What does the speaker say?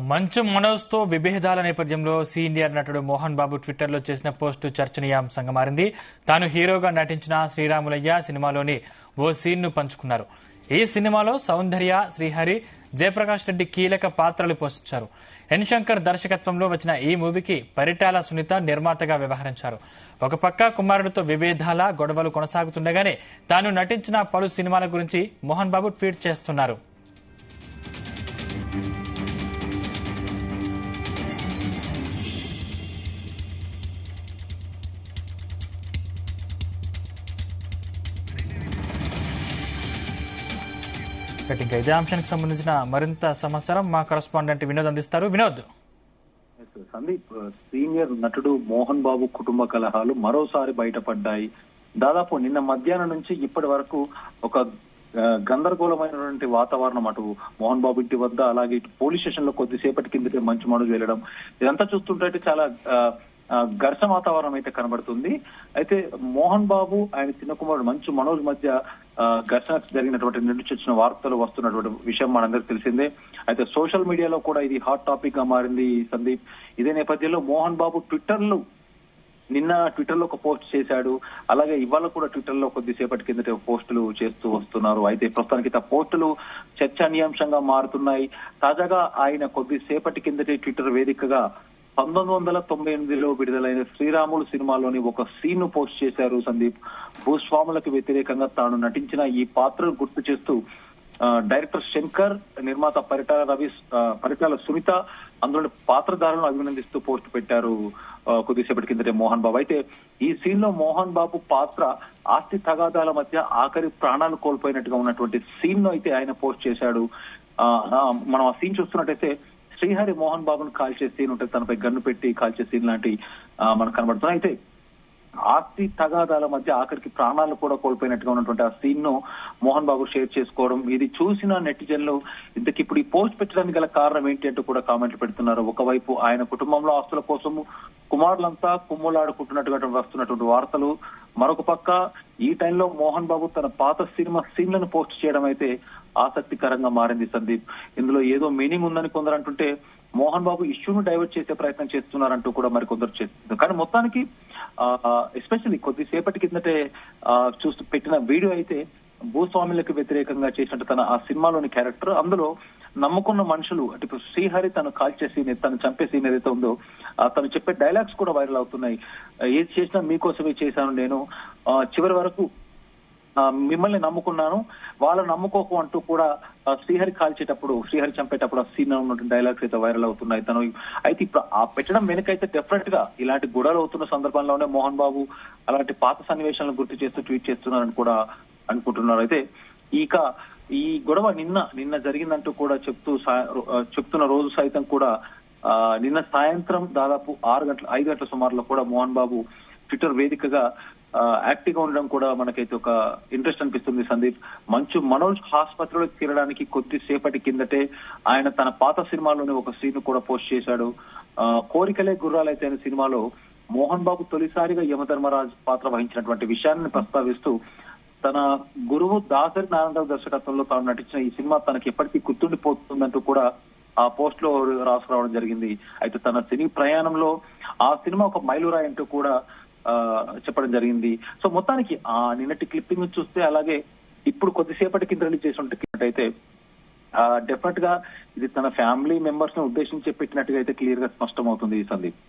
మంచు మనోజ్ తో విభేదాల నేపథ్యంలో సీనియర్ నటుడు మోహన్ బాబు ట్విట్టర్లో చేసిన పోస్టు చర్చనీయాంశంగా మారింది. తాను హీరోగా నటించిన శ్రీరాములయ్య సినిమాలోని ఓ సీన్ ను పంచుకున్నారు. ఈ సినిమాలో సౌందర్య, శ్రీహరి, జయప్రకాష్ రెడ్డి కీలక పాత్రలు పోషించారు. ఎన్ శంకర్ దర్శకత్వంలో వచ్చిన ఈ మూవీకి పరిటాల సునీత నిర్మాతగా వ్యవహరించారు. ఒక పక్క కుమారుడితో విభేదాల గొడవలు కొనసాగుతుండగానే తాను నటించిన పలు సినిమాల గురించి మోహన్ బాబు ట్వీట్ చేస్తున్నారు. ఇంకా ఇదే అంశానికి సంబంధించిన మరింత సమాచారం మా కరెస్పాండెంట్ వినోద్ అందిస్తారు. వినోద్. సందీప్, సీనియర్ నటుడు మోహన్ బాబు కుటుంబ కలహాలు మరోసారి బయటపడ్డాయి. దాదాపు నిన్న మధ్యాహ్నం నుంచి ఇప్పటి వరకు ఒక గందరగోళమైనటువంటి వాతావరణం అటు మోహన్ బాబు ఇంటి వద్ద, అలాగే ఇటు పోలీస్ స్టేషన్ లో కొద్దిసేపటి కిందటే మంచు మనోజ్ వెళ్లడం, ఇదంతా చూస్తుంటే చాలా ఘర్షణ వాతావరణం అయితే కనబడుతుంది. అయితే మోహన్ బాబు ఆయన చిన్న కుమారుడు మంచు మనోజ్ మధ్య ఘర్షణ జరిగినటువంటి నుండి వచ్చిన వార్తలు వస్తున్నటువంటి విషయం మనందరికి తెలిసిందే. అయితే సోషల్ మీడియాలో కూడా ఇది హాట్ టాపిక్ గా మారింది సందీప్. ఇదే నేపథ్యంలో మోహన్ బాబు నిన్న ట్విట్టర్ లో ఒక పోస్ట్ చేశాడు. అలాగే ఇవాళ కూడా ట్విట్టర్ లో కొద్దిసేపటి కిందట పోస్టులు చేస్తూ వస్తున్నారు. అయితే ప్రస్తుతానికి ఆ పోస్టులు చర్చనీయాంశంగా మారుతున్నాయి. తాజాగా ఆయన కొద్దిసేపటి కిందటే ట్విట్టర్ వేదికగా 1998లో విడుదలైన శ్రీరాములు సినిమాలోని ఒక సీన్ ను పోస్ట్ చేశారు సందీప్. భూస్వాములకు వ్యతిరేకంగా తాను నటించిన ఈ పాత్రను గుర్తు చేస్తూ డైరెక్టర్ శంకర్, నిర్మాత పరిటాల సునీత అందులోని పాత్రధారులను అభినందిస్తూ పోస్ట్ పెట్టారు కొద్దిసేపటి కిందటే మోహన్ బాబు. అయితే ఈ సీన్ లో మోహన్ బాబు పాత్ర ఆస్తి తగాదాల మధ్య ఆఖరి ప్రాణాలు కోల్పోయినట్టుగా ఉన్నటువంటి సీన్ ను అయితే ఆయన పోస్ట్ చేశాడు. మనం ఆ సీన్ చూస్తున్నట్టయితే శ్రీహరి మోహన్ బాబును కాల్చే సీన్ ఉంటుంది, తనపై గన్ను పెట్టి కాల్చే సీన్ లాంటి మనకు కనబడుతున్నాయి. అయితే ఆస్తి తగాదాల మధ్య ఆఖరికి ప్రాణాలు కూడా కోల్పోయినట్టుగా ఉన్నటువంటి ఆ సీన్ ను మోహన్ బాబు షేర్ చేసుకోవడం, ఇది చూసిన నెటిజన్లు ఇంతకు ఇప్పుడు ఈ పోస్ట్ పెట్టడానికి గల కారణం ఏంటి అంటూ కూడా కామెంట్లు పెడుతున్నారు. ఒకవైపు ఆయన కుటుంబంలో ఆస్తుల కోసం కుమారులంతా కుమ్ములాడుకుంటున్నట్టుగా వస్తున్నటువంటి వార్తలు, మరొక పక్క ఈ టైంలో మోహన్ బాబు తన పాత సినిమా సీన్లను పోస్ట్ చేయడం అయితే ఆసక్తికరంగా మారింది సందీప్. ఇందులో ఏదో మీనింగ్ ఉందని కొందరు అంటుంటే మోహన్ బాబు ఇష్యూను డైవర్ట్ చేసే ప్రయత్నం చేస్తున్నారంటూ కూడా మరి కొందరు చేస్తున్నారు. కానీ మొత్తానికి ఎస్పెషల్లీ కొద్దిసేపటి కిందటే చూస్తూ పెట్టిన వీడియో అయితే భూస్వాములకు వ్యతిరేకంగా చేసినట్టు తన ఆ సినిమాలోని క్యారెక్టర్, అందులో నమ్ముకున్న మనుషులు అంటే ఇప్పుడు శ్రీహరి తను కాల్చే సీన్, తను చంపే సీన్ ఏదైతే ఉందో తను చెప్పే డైలాగ్స్ కూడా వైరల్ అవుతున్నాయి. ఏది చేసినా మీకోసమే చేశాను నేను, చివరి వరకు మిమ్మల్ని నమ్ముకున్నాను, వాళ్ళని నమ్ముకోకు అంటూ కూడా శ్రీహరి చంపేటప్పుడు ఆ సీన్ ఉన్నటువంటి డైలాగ్స్ అయితే వైరల్ అవుతున్నాయి. తను అయితే ఇప్పుడు ఆ పెట్టడం వెనుకైతే డెఫినెట్ గా ఇలాంటి గొడవలు అవుతున్న సందర్భంలోనే మోహన్ బాబు అలాంటి పాత సన్నివేశాలను గుర్తు చేస్తూ ట్వీట్ చేస్తున్నారని కూడా అనుకుంటున్నారు. అయితే ఇక ఈ గొడవ నిన్న జరిగిందంటూ కూడా చెప్తున్న రోజు సైతం కూడా నిన్న సాయంత్రం దాదాపు 5 గంటల సుమారులో కూడా మోహన్ బాబు ట్విట్టర్ వేదికగా యాక్టివ్ గా ఉండడం కూడా మనకైతే ఒక ఇంట్రెస్ట్ అనిపిస్తుంది సందీప్. మంచు మనోజ్ ఆసుపత్రిలో చేరడానికి కొద్దిసేపటి కిందటే ఆయన తన పాత సినిమాలోని ఒక సీన్ కూడా పోస్ట్ చేశాడు. కోరికలే గుర్రాలైతే అనే సినిమాలో మోహన్ బాబు తొలిసారిగా యమధర్మరాజ్ పాత్ర వహించినటువంటి విషయాన్ని ప్రస్తావిస్తూ తన గురువు దాసరి నారాయణరావు దర్శకత్వంలో తాను నటించిన ఈ సినిమా తనకి ఎప్పటికీ గుర్తుండిపోతుందంటూ కూడా ఆ పోస్ట్ లో రాసుకురావడం జరిగింది. అయితే తన సినీ ప్రయాణంలో ఆ సినిమా ఒక మైలురాయి అంటూ కూడా చెప్పడం జరిగింది. సో మొత్తానికి నిన్నటి క్లిప్పింగ్ చూస్తే, అలాగే ఇప్పుడు కొద్దిసేపటి కింద రిలీజ్ చేసినట్టయితే డెఫినెట్ గా ఇది తన ఫ్యామిలీ మెంబర్స్ ను ఉద్దేశించి పెట్టినట్టుగా అయితే క్లియర్ గా స్పష్టమవుతుంది ఈ సందీప్.